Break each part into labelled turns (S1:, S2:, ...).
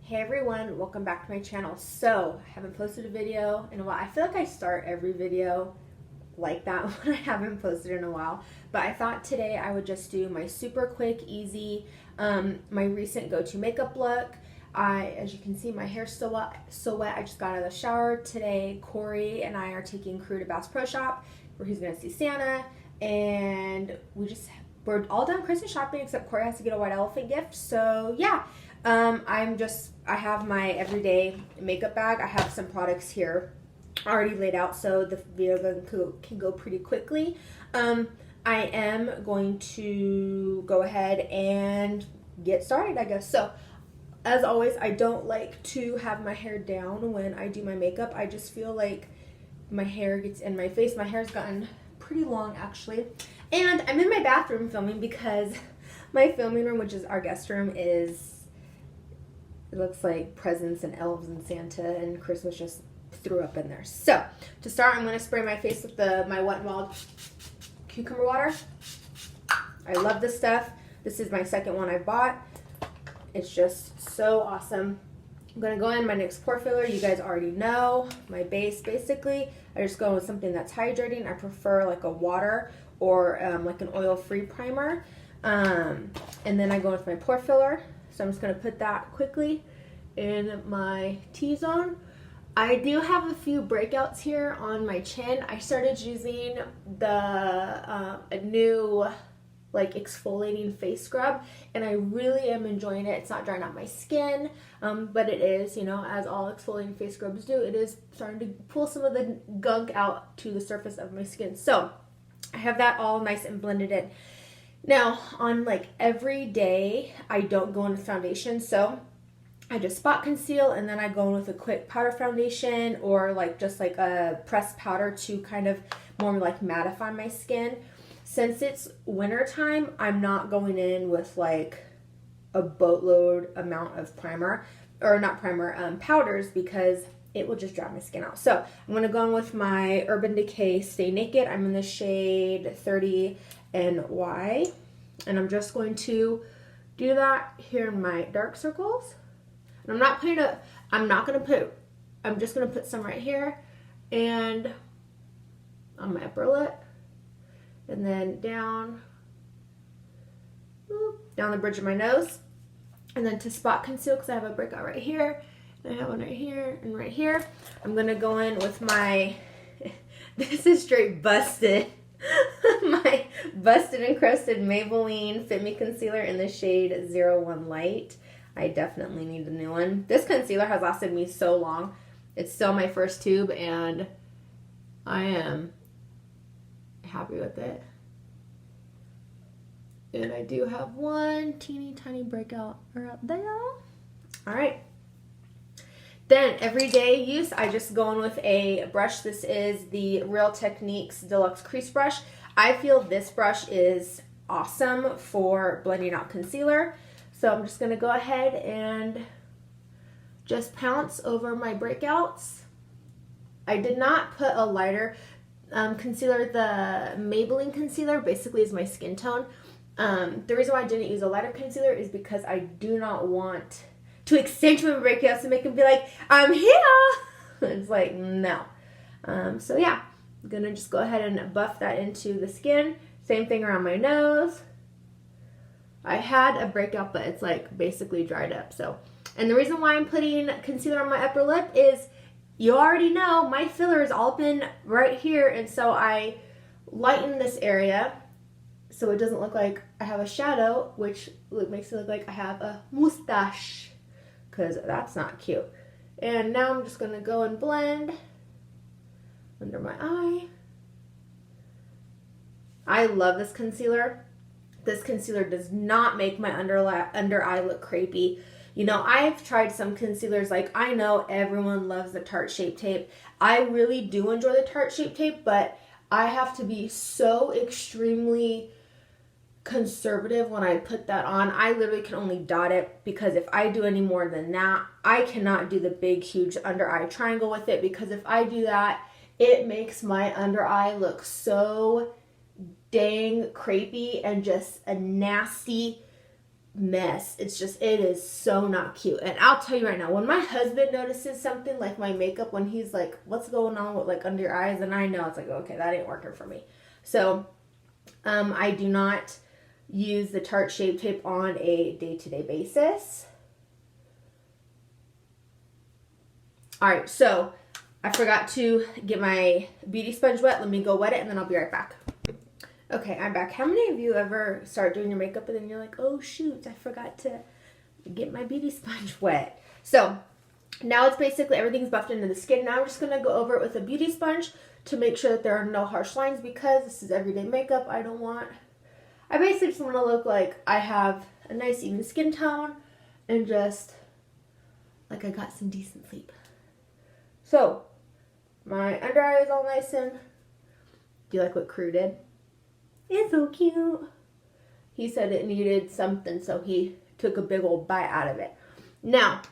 S1: Hey everyone, welcome back to my channel. So, I haven't posted a video in a while. I feel like I start every video like that when I haven't posted in a while. But I thought today I would just do my super quick, easy, my recent go-to makeup look. As you can see, my hair's still wet. I just got out of the shower. Today, Corey and I are taking Crew to Bass Pro Shop where he's gonna see Santa. And we're all done Christmas shopping except Corey has to get a white elephant gift. So yeah. I have my everyday makeup bag. I have some products here already laid out so the video can go pretty quickly. I am going to go ahead and get started, I guess. So, as always, I don't like to have my hair down when I do my makeup. I just feel like my hair gets in my face. My hair's gotten pretty long, actually. And I'm in my bathroom filming because my filming room, which is our guest room, it looks like presents and elves and Santa and Christmas just threw up in there. So, to start, I'm going to spray my face with my Wet n Wild cucumber water. I love this stuff. This is my second one I bought. It's just so awesome. I'm going to go in my NYX pore filler. You guys already know my base, basically. I just go with something that's hydrating. I prefer like a water or like an oil-free primer. And then I go with my pore filler. So I'm just going to put that quickly in my T-zone. I do have a few breakouts here on my chin. I started using a new like exfoliating face scrub and I really am enjoying it. It's not drying out my skin, but it is, you know, as all exfoliating face scrubs do, it is starting to pull some of the gunk out to the surface of my skin. So I have that all nice and blended in. Now, on like every day, I don't go in with foundation, so I just spot conceal and then I go in with a quick powder foundation or like just like a pressed powder to kind of more like mattify my skin. Since it's winter time, I'm not going in with like a boatload amount of primer, or not primer, powders, because it will just dry my skin out. So I'm going to go in with my Urban Decay Stay Naked. I'm in the shade 30 NY, and I'm just going to do that here in my dark circles. And I'm just going to put some right here and on my upper lip, and then down the bridge of my nose. And then to spot conceal, because I have a breakout right here, and I have one right here and right here, I'm going to go in with my, this is straight busted, my busted and crusted Maybelline Fit Me Concealer in the shade 01 Light. I definitely need a new one. This concealer has lasted me so long. It's still my first tube and I am happy with it. And I do have one teeny tiny breakout right there. Alright. Then, everyday use, I just go in with a brush. This is the Real Techniques Deluxe Crease Brush. I feel this brush is awesome for blending out concealer. So I'm just going to go ahead and just pounce over my breakouts. I did not put a lighter concealer. The Maybelline concealer basically is my skin tone. The reason why I didn't use a lighter concealer is because I do not want to accentuate my breakouts and make them be like, I'm here. It's like, no. So yeah, I'm gonna just go ahead and buff that into the skin. Same thing around my nose. I had a breakout, but it's like basically dried up. So, and the reason why I'm putting concealer on my upper lip is, you already know, my filler is all been right here, and so I lighten this area so it doesn't look like I have a shadow, which makes it look like I have a mustache, because that's not cute. And now I'm just going to go and blend under my eye. I love this concealer. This concealer does not make my under eye look crepey. You know, I've tried some concealers, like I know everyone loves the Tarte Shape Tape. I really do enjoy the Tarte Shape Tape, but I have to be so extremely conservative when I put that on. I literally can only dot it, because if I do any more than that, I cannot do the big huge under eye triangle with it, because if I do that, it makes my under eye look so dang crepey and just a nasty mess. It's just, it is so not cute. And I'll tell you right now, when my husband notices something like my makeup, when he's like, what's going on with like under your eyes, and I know it's like, okay, that ain't working for me. So I do not use the Tarte Shape Tape on a day-to-day basis. All right, so I forgot to get my beauty sponge wet. Let me go wet it and then I'll be right back. Okay, I'm back. How many of you ever start doing your makeup and then you're like, oh shoot, I forgot to get my beauty sponge wet? So now it's basically everything's buffed into the skin. Now I'm just gonna go over it with a beauty sponge to make sure that there are no harsh lines, because this is everyday makeup. I basically just wanna look like I have a nice even skin tone and just like I got some decent sleep. So my under eye is all nice and, do you like what Crew did? It's so cute. He said it needed something, so he took a big old bite out of it. Now,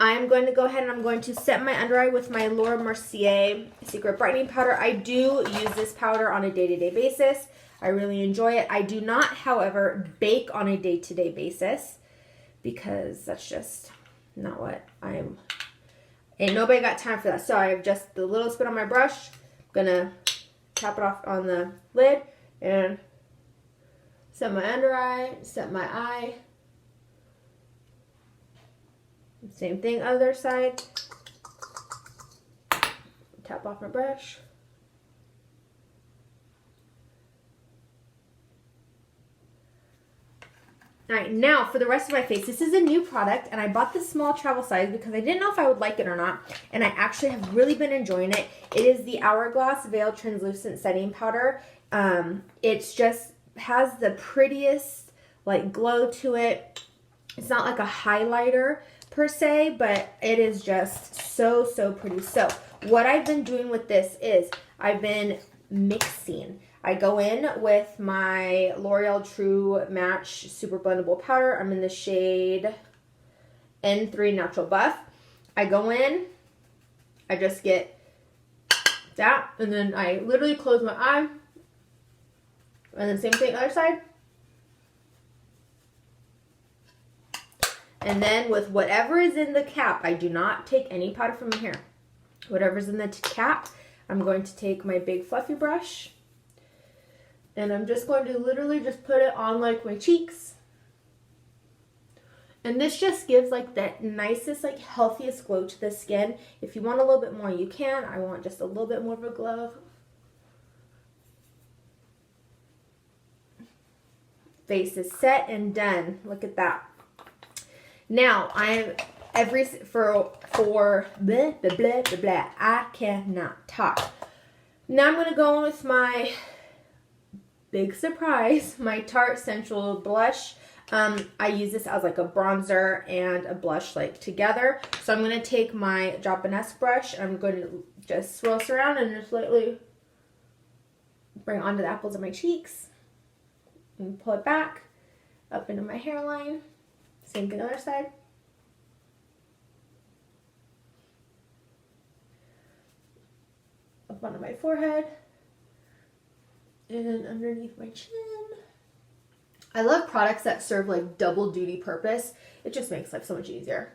S1: I'm going to go ahead and I'm going to set my under eye with my Mercier Secret Brightening Powder. I do use this powder on a day-to-day basis. I really enjoy it. I do not, however, bake on a day-to-day basis because that's just not what I am. Ain't nobody got time for that. So I have just the little spit on my brush. I'm gonna tap it off on the lid and set my under eye, set my eye. Same thing, other side. Tap off my brush. Alright, now for the rest of my face. This is a new product and I bought this small travel size because I didn't know if I would like it or not, and I actually have really been enjoying it. It is the Hourglass Veil Translucent Setting Powder. It's just has the prettiest like glow to it. It's not like a highlighter per se, but it is just so pretty. So what I've been doing with this is I've been mixing. I go in with my L'Oreal True Match Super Blendable Powder. I'm in the shade N3 Natural Buff. I go in, I just get that, and then I literally close my eye, and then same thing other side. And then with whatever is in the cap, I do not take any powder from here. Whatever's in the cap, I'm going to take my big fluffy brush, and I'm just going to literally just put it on like my cheeks. And this just gives like that nicest, like healthiest glow to the skin. If you want a little bit more, you can. I want just a little bit more of a glow. Face is set and done. Look at that. Now I'm for blah, blah, blah, blah, blah. I cannot talk. Now I'm gonna go in with my big surprise, my Tarte Sensual Blush. I use this as like a bronzer and a blush like together. So I'm going to take my Japanese brush and I'm going to just swirl this around and just lightly bring it onto the apples of my cheeks. And pull it back up into my hairline. Same thing other side. Up onto my forehead. And underneath my chin. I love products that serve like double duty purpose. It just makes life so much easier.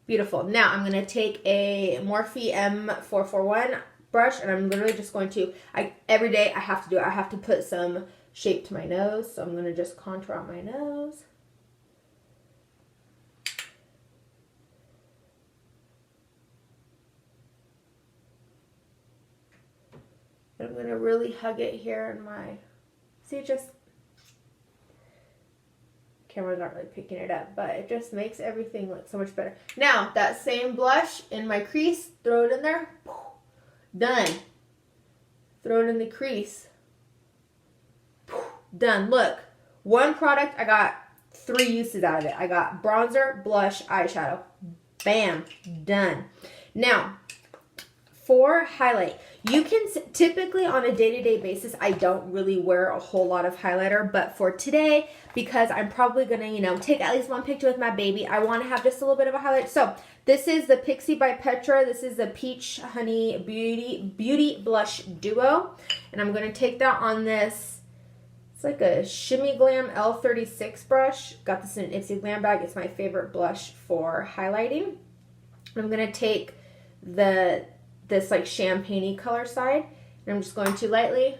S1: Beautiful. Now I'm going to take a Morphe M441 brush and I'm literally just going to, every day I have to do it. I have to put some shape to my nose. So I'm going to just contour out my nose. I'm going to really hug it here in my, see, it just, camera's not really picking it up, but it just makes everything look so much better. Now, that same blush in my crease, throw it in there, done. Throw it in the crease, done. Look, one product, I got 3 uses out of it. I got bronzer, blush, eyeshadow, bam, done. Now, for highlight, you can typically on a day-to-day basis, I don't really wear a whole lot of highlighter, but for today, because I'm probably gonna, you know, take at least one picture with my baby, I want to have just a little bit of a highlight. So this is the Pixie by Petra. This is the Peach Honey Beauty Blush Duo, and I'm gonna take that on this It's like a Shimmy Glam L36 brush. Got this in an Ipsy Glam bag. It's my favorite blush for highlighting. I'm going to take this like champagne-y color side, and I'm just going to lightly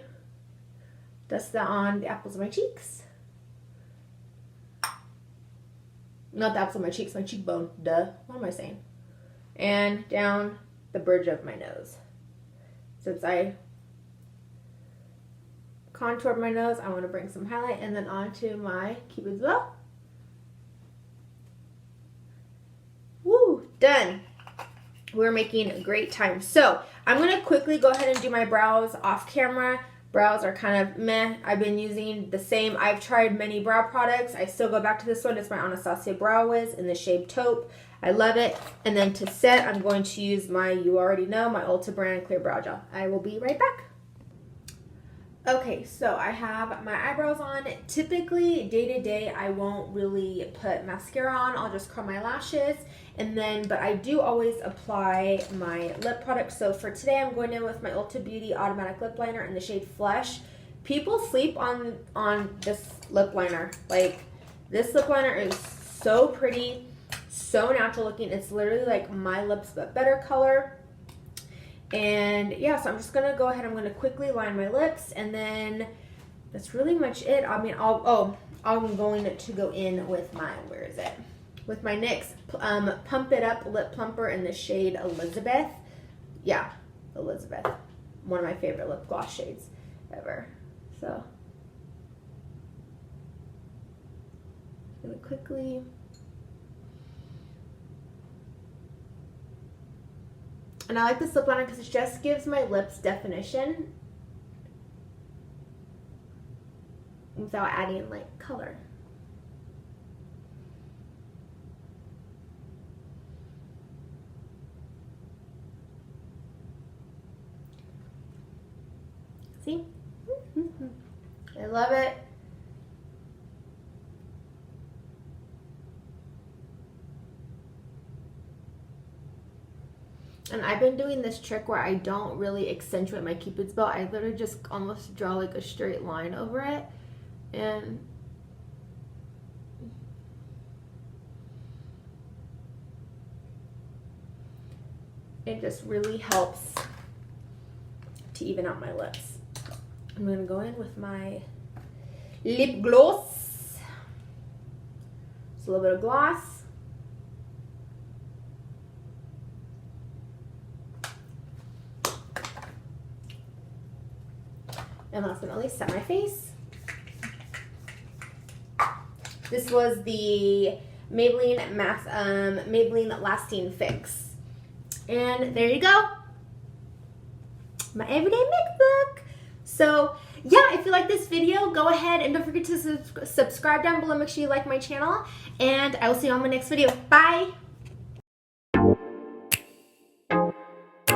S1: dust that on the apples of my cheeks. Not the apples of my cheeks, my cheekbone. Duh. What am I saying? And down the bridge of my nose. Since I contoured my nose, I want to bring some highlight, and then onto my Cupid's bow. Woo! Done. We're making great time. So I'm going to quickly go ahead and do my brows off camera. Brows are kind of meh. I've been using the same. I've tried many brow products. I still go back to this one. It's my Anastasia Brow Wiz in the shade Taupe. I love it. And then to set, I'm going to use my, you already know, my Ulta Brand Clear Brow Gel. I will be right back. Okay, so I have my eyebrows on. Typically, day to day, I won't really put mascara on. I'll just curl my lashes. And then, but I do always apply my lip product. So for today, I'm going in with my Ulta Beauty Automatic Lip Liner in the shade Flesh. People sleep on this lip liner. Like, this lip liner is so pretty, so natural looking. It's literally like my lips, but better color. And yeah, so I'm just gonna go ahead. I'm gonna quickly line my lips, and then that's really much it. I mean, I'm going to go in with my, where is it? With my NYX Pump It Up Lip Plumper in the shade Elizabeth. Yeah, Elizabeth. One of my favorite lip gloss shades ever. So, I'm gonna quickly. And I like this lip liner because it just gives my lips definition without adding like color. See? I love it. And I've been doing this trick where I don't really accentuate my Cupid's bow. I literally just almost draw like a straight line over it. And it just really helps to even out my lips. I'm going to go in with my lip gloss. Just a little bit of gloss. And last but not least, set my face. This was the Maybelline Lasting Fix. And there you go. My everyday makeup look. So yeah, if you like this video, go ahead and don't forget to subscribe down below. Make sure you like my channel. And I will see you on my next video. Bye.